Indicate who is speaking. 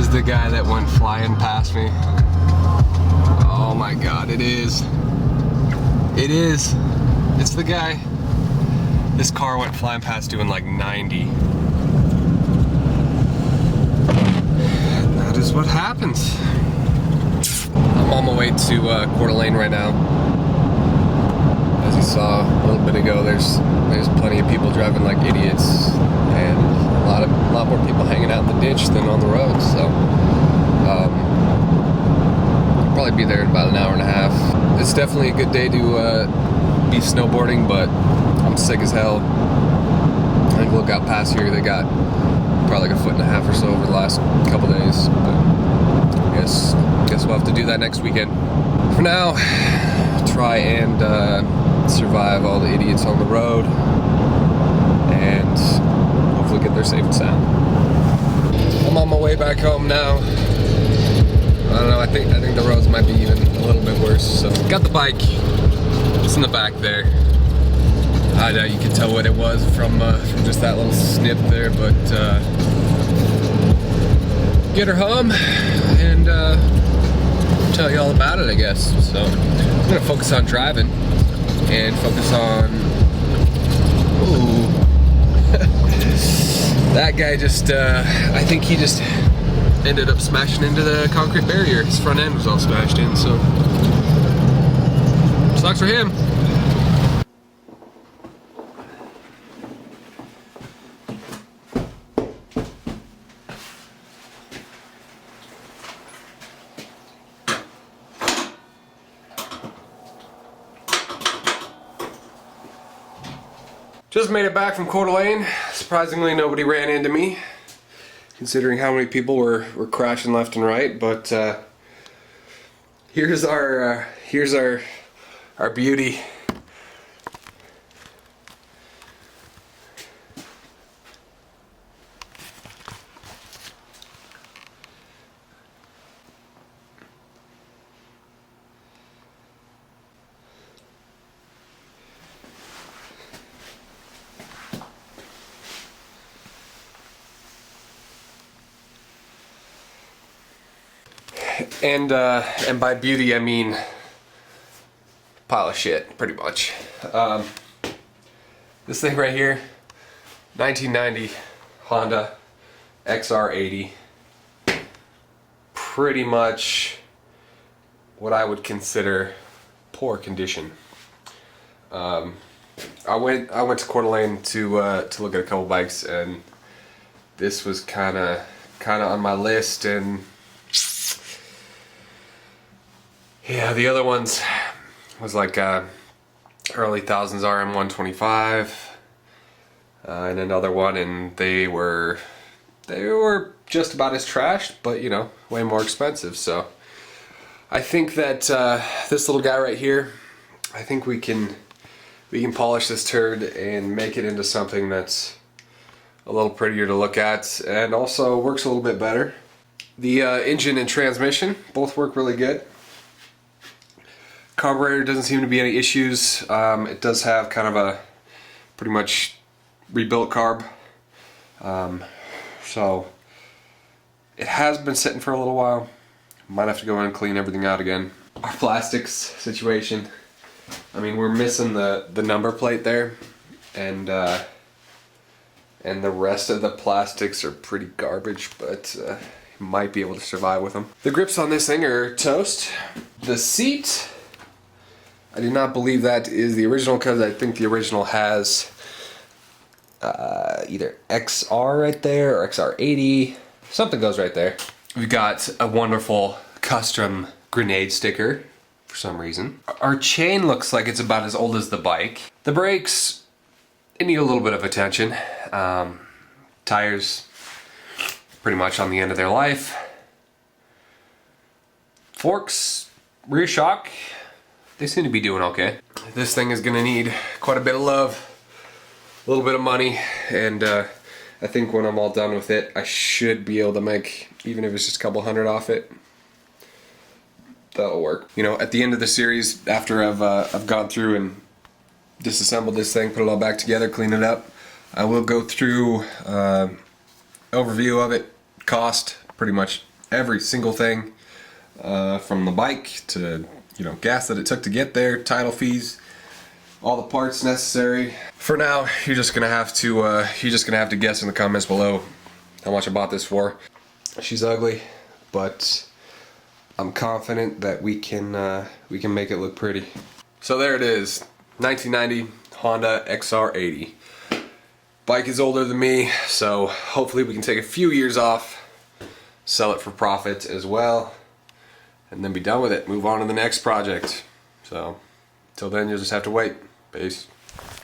Speaker 1: is the guy that went flying past me. Oh my god, it is. It is. It's the guy. This car went flying past doing like 90. And that is what happens. I'm on my way to Coeur d'Alene right now. As you saw a little bit ago, there's plenty of people driving like idiots, and a lot more people hanging out in the ditch than on the road. So I'll probably be there in about an hour and a half. It's definitely a good day to be snowboarding, but I'm sick as hell. I think look out past here, they got probably like 1.5 feet or so over the last couple days. But I guess we'll have to do that next weekend. For now, try and survive all the idiots on the road, and hopefully get there safe and sound. I'm on my way back home now. I don't know, I think the roads might be even a little bit worse. So got the bike. It's in the back there. I know you can tell what it was from just that little snip there, but get her home and tell you all about it, I guess. So I'm gonna focus on driving and focus on. Ooh, that guy just. I think he just ended up smashing into the concrete barrier. His front end was all smashed in, so sucks for him. Just made it back from Coeur d'Alene. Surprisingly, nobody ran into me, considering how many people were crashing left and right. But here's our beauty. And by beauty I mean pile of shit, pretty much. This thing right here, 1990 Honda XR80. Pretty much what I would consider poor condition. I went to Coeur d'Alene to look at a couple bikes, and this was kind of on my list. And yeah, the other ones was like early thousands RM125 and another one, and they were just about as trashed, but you know, way more expensive. So I think that this little guy right here, I think we can polish this turd and make it into something that's a little prettier to look at, and also works a little bit better. The engine and transmission both work really good. Carburetor doesn't seem to be any issues. It does have kind of a pretty much rebuilt carb. So it has been sitting for a little while. Might have to go in and clean everything out again. Our plastics situation, I mean, we're missing the number plate there, and the rest of the plastics are pretty garbage, but you might be able to survive with them. The grips on this thing are toast. The seat, I do not believe that is the original, because I think the original has either XR right there or XR80. Something goes right there. We've got a wonderful custom grenade sticker for some reason. Our chain looks like it's about as old as the bike. The brakes, they need a little bit of attention. Tires, pretty much on the end of their life. Forks, rear shock, they seem to be doing okay. This thing is gonna need quite a bit of love, a little bit of money, and I think when I'm all done with it, I should be able to make, even if it's just a couple hundred off it, that'll work. You know, at the end of the series, after I've gone through and disassembled this thing, put it all back together, clean it up, I will go through overview of it, cost, pretty much every single thing, from the bike to, you know, gas that it took to get there, title fees, all the parts necessary. For now, you're just gonna have to guess in the comments below how much I bought this for. She's ugly, but I'm confident that we can make it look pretty. So there it is, 1990 Honda XR80. Bike is older than me, so hopefully we can take a few years off, sell it for profit as well, and then be done with it. Move on to the next project. So till then, you'll just have to wait. Peace.